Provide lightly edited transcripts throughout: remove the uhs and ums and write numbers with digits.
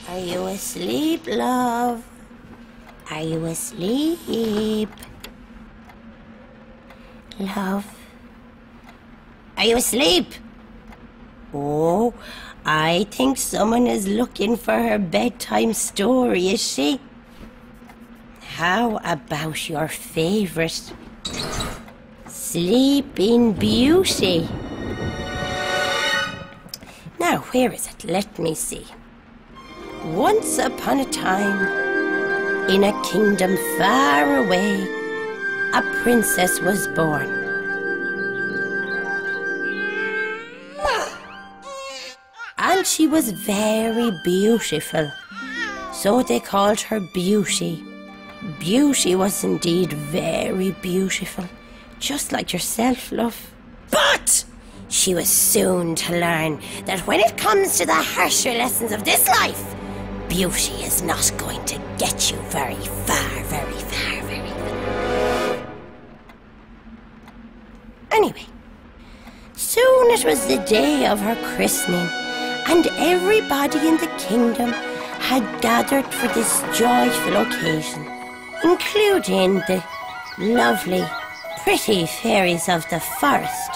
Are you asleep, love? Are you asleep? Love? Are you asleep? Oh, I think someone is looking for her bedtime story, is she? How about your favourite Sleeping Beauty? Now, where is it? Let me see. Once upon a time, in a kingdom far away, a princess was born. And she was very beautiful, so they called her Beauty. Beauty was indeed very beautiful, just like yourself, love. But she was soon to learn that when it comes to the harsher lessons of this life, beauty is not going to get you very far, very far, very far. Anyway, soon it was the day of her christening, and everybody in the kingdom had gathered for this joyful occasion, including the lovely, pretty fairies of the forest,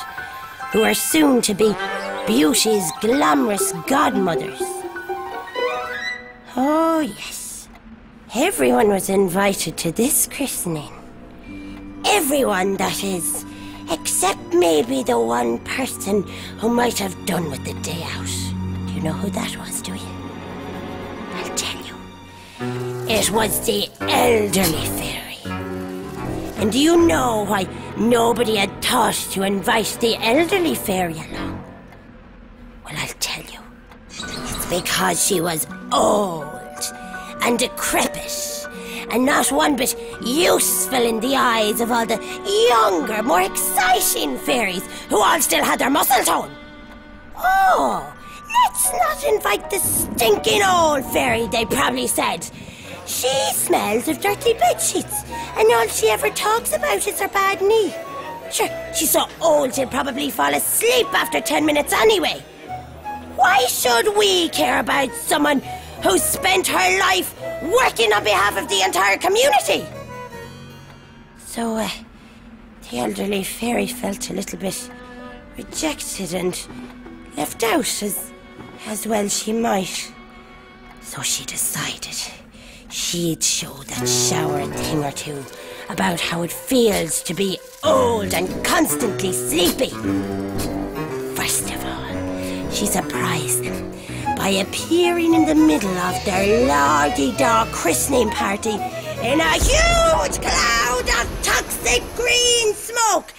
who are soon to be Beauty's glamorous godmothers. Oh yes, everyone was invited to this christening. Everyone, that is, except maybe the one person who might have done with the day out. Do you know who that was, do you? I'll tell you. It was the elderly fairy. And do you know why nobody had thought to invite the elderly fairy along? Well, I'll tell you. It's because she was old and decrepit and not one bit useful in the eyes of all the younger, more exciting fairies who all still had their muscle tone. Oh, let's not invite the stinking old fairy, they probably said. She smells of dirty bedsheets, and all she ever talks about is her bad knee. Sure, she's so old she'll probably fall asleep after 10 minutes anyway. Why should we care about someone who spent her life working on behalf of the entire community? So, the elderly fairy felt a little bit rejected and left out, as well she might. So she decided she'd show that shower thing or two about how it feels to be old and constantly sleepy. First of all, she surprised them by appearing in the middle of their lardy-da christening party in a huge cloud of toxic green smoke.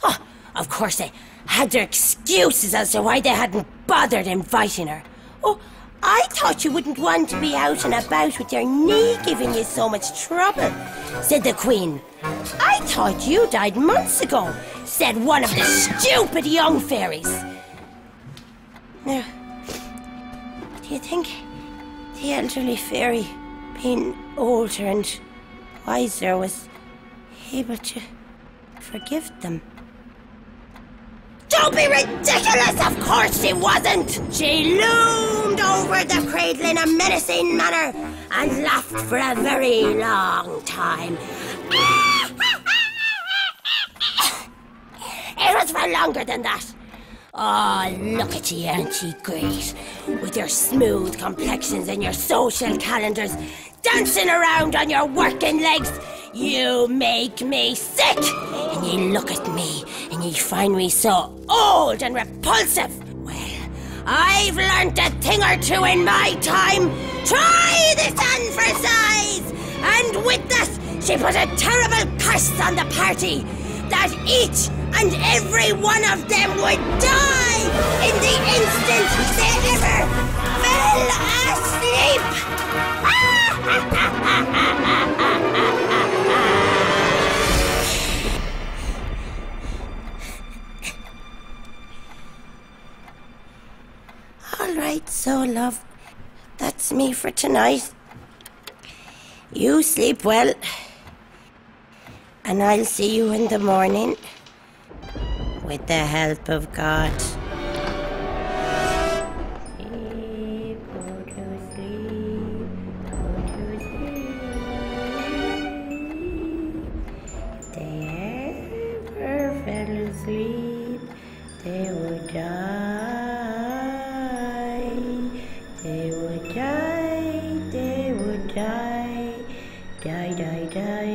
Oh, of course they had their excuses as to why they hadn't bothered inviting her. Oh, I thought you wouldn't want to be out and about with your knee giving you so much trouble, said the Queen. I thought you died months ago, said one of the stupid young fairies. Now, do you think the elderly fairy, being older and wiser, was able to forgive them? Don't be ridiculous! Of course she wasn't! She loomed over the cradle in a menacing manner and laughed for a very long time. It was for longer than that. Oh, look at you, aren't you great? With your smooth complexions and your social calendars, dancing around on your working legs. You make me sick! And you look at me and you find me so old and repulsive. Well, I've learnt a thing or two in my time. Try this on for size! And with that, she put a terrible curse on the party that each and every one of them would die in the instant they ever fell asleep. That's me for tonight. You sleep well. And I'll see you in the morning. With the help of God. Asleep, they would die. They would die, they would die. Die, die, die.